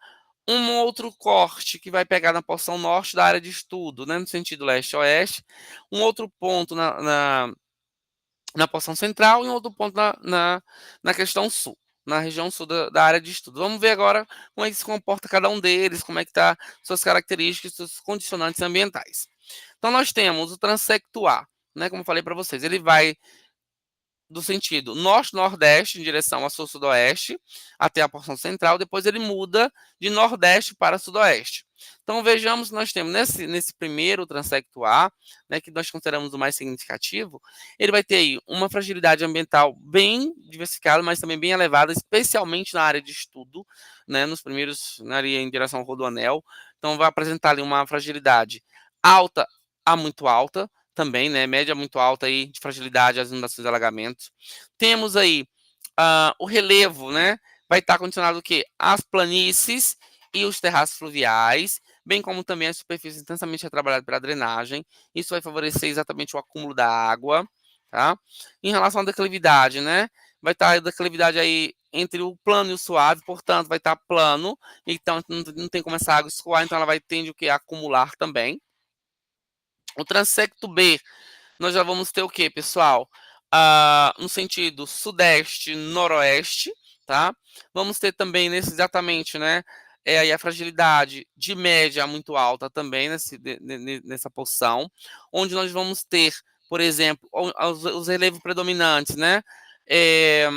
Um outro corte que vai pegar na porção norte da área de estudo, né, no sentido leste-oeste. Um outro ponto na porção central e um outro ponto na questão sul, na região sul da área de estudo. Vamos ver agora como é que se comporta cada um deles, como é que está suas características, seus condicionantes ambientais. Então, nós temos o transecto A, né, como eu falei para vocês, ele vai do sentido norte-nordeste em direção ao sul-sudoeste até a porção central, depois ele muda de nordeste para sudoeste. Então vejamos que nós temos nesse primeiro transecto A, né, que nós consideramos o mais significativo, ele vai ter aí uma fragilidade ambiental bem diversificada, mas também bem elevada, especialmente na área de estudo, né, nos primeiros, ali em direção ao Rodoanel. Então vai apresentar ali uma fragilidade alta a muito alta, também, né, média muito alta aí de fragilidade às inundações e alagamentos. Temos aí o relevo, né, vai estar condicionado o quê? As planícies e os terraços fluviais, bem como também as superfícies intensamente retrabalhadas pela drenagem. Isso vai favorecer exatamente o acúmulo da água, tá? Em relação à declividade, né, vai estar a declividade aí entre o plano e o suave, portanto, vai estar plano, então não tem como essa água escoar, então ela vai tender o que? A acumular também. O transecto B, nós já vamos ter o que, pessoal? No sentido sudeste-noroeste, tá? Vamos ter também exatamente, né? Aí a fragilidade de média muito alta também nessa porção, onde nós vamos ter, por exemplo, os relevos predominantes, né? É,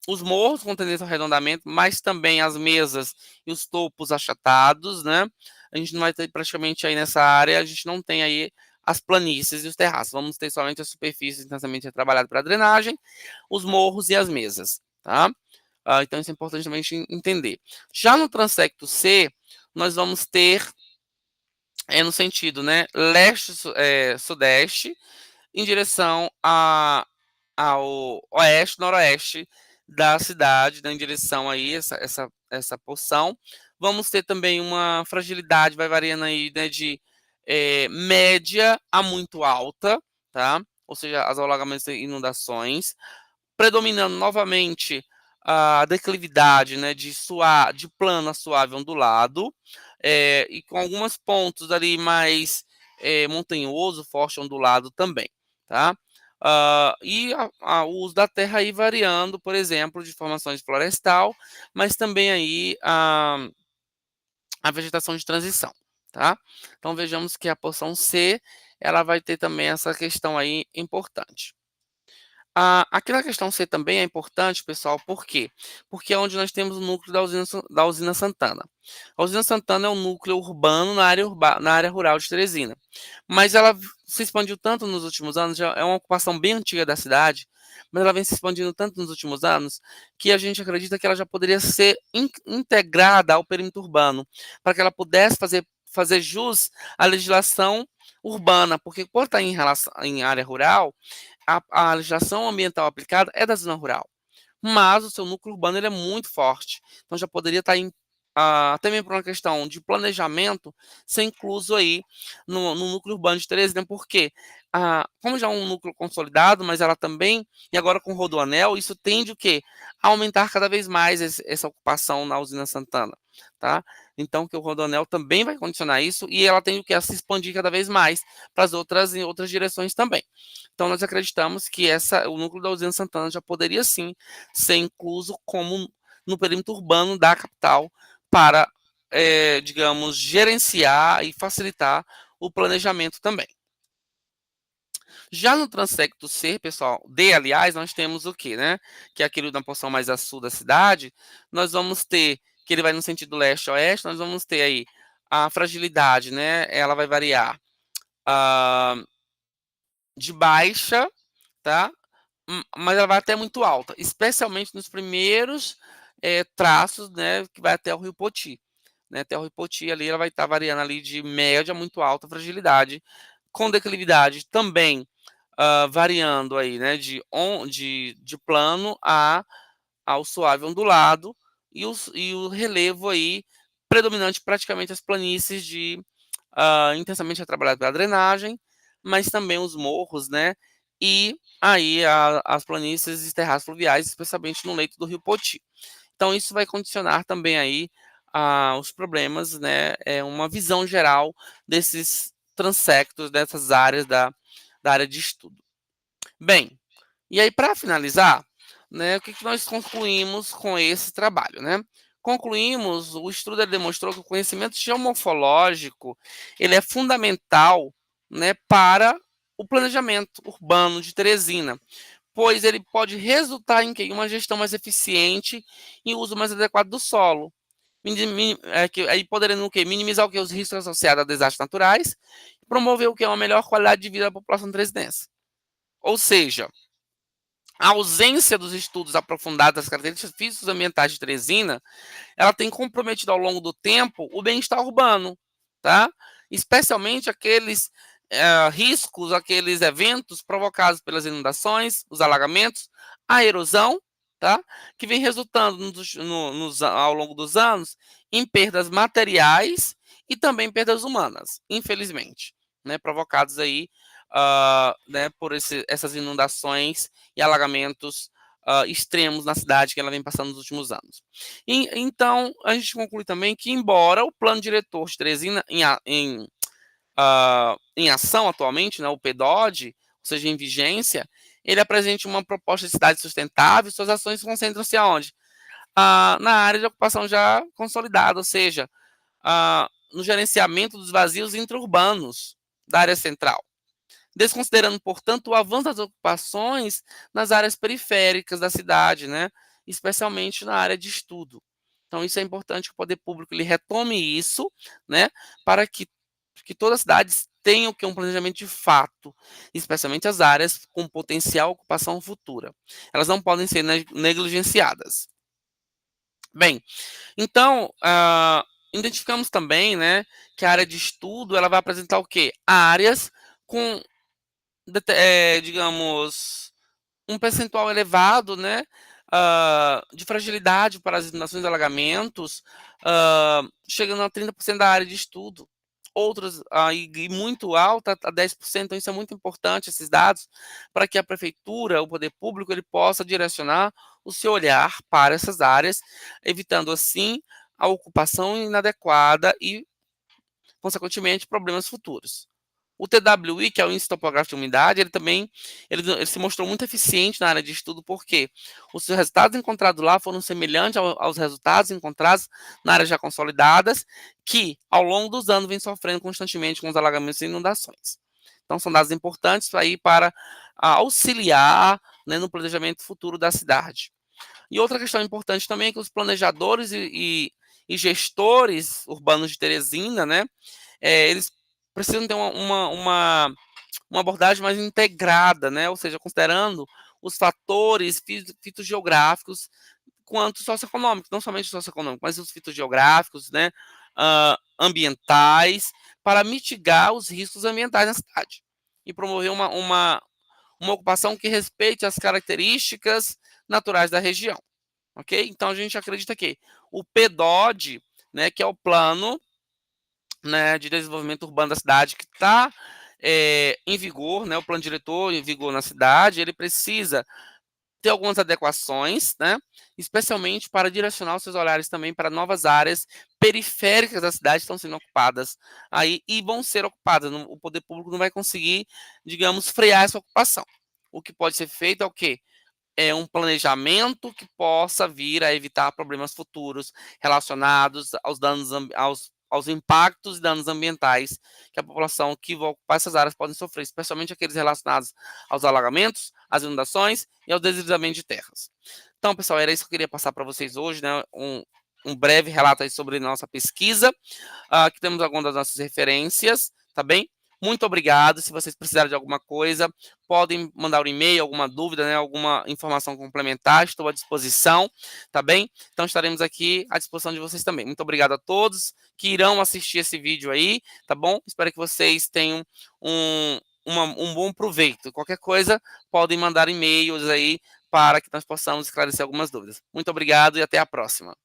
os morros com tendência ao arredondamento, mas também as mesas e os topos achatados, né? A gente não vai ter praticamente aí nessa área, a gente não tem aí as planícies e os terraços. Vamos ter somente a superfície intensamente trabalhada para drenagem, os morros e as mesas, tá? Então isso é importante também a gente entender. Já no transecto C, nós vamos ter no sentido, né, leste-sudeste, em direção ao oeste-noroeste da cidade, né, em direção aí essa porção. Vamos ter também uma fragilidade, vai variando aí, né, de média a muito alta, tá? Ou seja, as alagamentos e inundações, predominando novamente a declividade, né, de plano a suave ondulado, e com alguns pontos ali mais montanhoso, forte ondulado também, tá? E o uso da terra aí variando, por exemplo, de formações florestal, mas também aí a vegetação de transição, tá? Então vejamos que a porção C, ela vai ter também essa questão aí importante. Aqui na questão C também é importante, pessoal, por quê? Porque é onde nós temos o núcleo da usina Santana. A usina Santana é um núcleo urbano na área rural de Teresina. Mas ela se expandiu tanto nos últimos anos, já é uma ocupação bem antiga da cidade, mas ela vem se expandindo tanto nos últimos anos, que a gente acredita que ela já poderia ser integrada ao perímetro urbano, para que ela pudesse fazer jus à legislação urbana, porque por estar em área rural, a legislação ambiental aplicada é da zona rural, mas o seu núcleo urbano ele é muito forte, então já poderia estar até mesmo por uma questão de planejamento, ser incluso aí no núcleo urbano de Teresina, porque como já é um núcleo consolidado, mas ela também, e agora com o Rodoanel, isso tende o quê? A aumentar cada vez mais essa ocupação na usina Santana, tá? Então, que o Rodoanel também vai condicionar isso, e ela tem o que? A se expandir cada vez mais para as outras, em outras direções também. Então, nós acreditamos que o núcleo da usina Santana já poderia sim ser incluso como no perímetro urbano da capital para, digamos, gerenciar e facilitar o planejamento também. Já no Transecto C, pessoal, D, aliás, nós temos o quê, né? Que é aquele na porção mais a sul da cidade, nós vamos ter, que ele vai no sentido leste-oeste, nós vamos ter aí a fragilidade, né? Ela vai variar de baixa, tá? Mas ela vai até muito alta, especialmente nos primeiros traços, né? Que vai até o Rio Poti. Né, até o Rio Poti ali, ela vai estar variando ali de média a muito alta fragilidade, com declividade também variando aí, né, de plano ao suave ondulado, e o relevo aí predominante praticamente as planícies intensamente retrabalhadas pela drenagem, mas também os morros, né, e aí as planícies e terraços fluviais, especialmente no leito do Rio Poti. Então isso vai condicionar também aí os problemas, né, uma visão geral desses transectos, dessas áreas da área de estudo. Bem, e aí para finalizar, né, o que nós concluímos com esse trabalho, né? Concluímos, o estudo ele demonstrou que o conhecimento geomorfológico ele é fundamental, né, para o planejamento urbano de Teresina, pois ele pode resultar em quê? Uma gestão mais eficiente e uso mais adequado do solo. Aí poderemos o quê? Minimizar o quê? Os riscos associados a desastres naturais, promover o quê? Uma melhor qualidade de vida da população tresinense. Ou seja, a ausência dos estudos aprofundados das características físicas e ambientais de Teresina, ela tem comprometido ao longo do tempo o bem-estar urbano, tá? Especialmente aqueles riscos, aqueles eventos provocados pelas inundações, os alagamentos, a erosão, tá? Que vem resultando ao longo dos anos em perdas materiais e também perdas humanas, infelizmente, né? Provocados aí né, por essas inundações e alagamentos extremos na cidade que ela vem passando nos últimos anos. Então, a gente conclui também que, embora o plano diretor de Teresina em ação atualmente, né, o PDOD, ou seja, em vigência, ele apresente uma proposta de cidade sustentável, suas ações concentram-se aonde? Na área de ocupação já consolidada, ou seja, no gerenciamento dos vazios intraurbanos da área central, desconsiderando, portanto, o avanço das ocupações nas áreas periféricas da cidade, né? Especialmente na área de estudo. Então, isso é importante que o poder público ele retome isso, né? Para que todas as cidades tenham que um planejamento de fato, especialmente as áreas com potencial ocupação futura. Elas não podem ser negligenciadas. Bem, então, identificamos também, né, que a área de estudo ela vai apresentar o quê? Áreas com digamos, um percentual elevado, né, de fragilidade para as inundações e alagamentos, chegando a 30% da área de estudo. Outras, e muito alta, a 10%, então isso é muito importante, esses dados, para que a prefeitura, o poder público, ele possa direcionar o seu olhar para essas áreas, evitando assim a ocupação inadequada e, consequentemente, problemas futuros. O TWI, que é o Índice Topográfico de Umidade, ele se mostrou muito eficiente na área de estudo, porque os resultados encontrados lá foram semelhantes aos resultados encontrados na área já consolidadas, que ao longo dos anos vem sofrendo constantemente com os alagamentos e inundações. Então são dados importantes para auxiliar, né, no planejamento futuro da cidade. E outra questão importante também é que os planejadores e gestores urbanos de Teresina, né, eles precisam ter uma abordagem mais integrada, né? Ou seja, considerando os fatores fitogeográficos quanto socioeconômicos, não somente socioeconômicos, mas os fitogeográficos, né, ambientais, para mitigar os riscos ambientais na cidade e promover uma ocupação que respeite as características naturais da região, ok? Então a gente acredita que o PDOD, né, que é o plano, né, de desenvolvimento urbano da cidade que está em vigor, né, o plano diretor em vigor na cidade, ele precisa ter algumas adequações, né, especialmente para direcionar os seus olhares também para novas áreas periféricas da cidade que estão sendo ocupadas aí e vão ser ocupadas. O poder público não vai conseguir, digamos, frear essa ocupação. O que pode ser feito é o quê? É um planejamento que possa vir a evitar problemas futuros relacionados aos danos aos impactos e danos ambientais que a população que vai ocupar essas áreas podem sofrer, especialmente aqueles relacionados aos alagamentos, às inundações e ao deslizamento de terras. Então, pessoal, era isso que eu queria passar para vocês hoje, né? Um breve relato aí sobre nossa pesquisa. Aqui temos algumas das nossas referências, tá bem? Muito obrigado. Se vocês precisarem de alguma coisa, podem mandar um e-mail, alguma dúvida, né, alguma informação complementar, estou à disposição, tá bem? Então estaremos aqui à disposição de vocês também. Muito obrigado a todos que irão assistir esse vídeo aí, tá bom? Espero que vocês tenham um bom proveito. Qualquer coisa, podem mandar e-mails aí para que nós possamos esclarecer algumas dúvidas. Muito obrigado e até a próxima.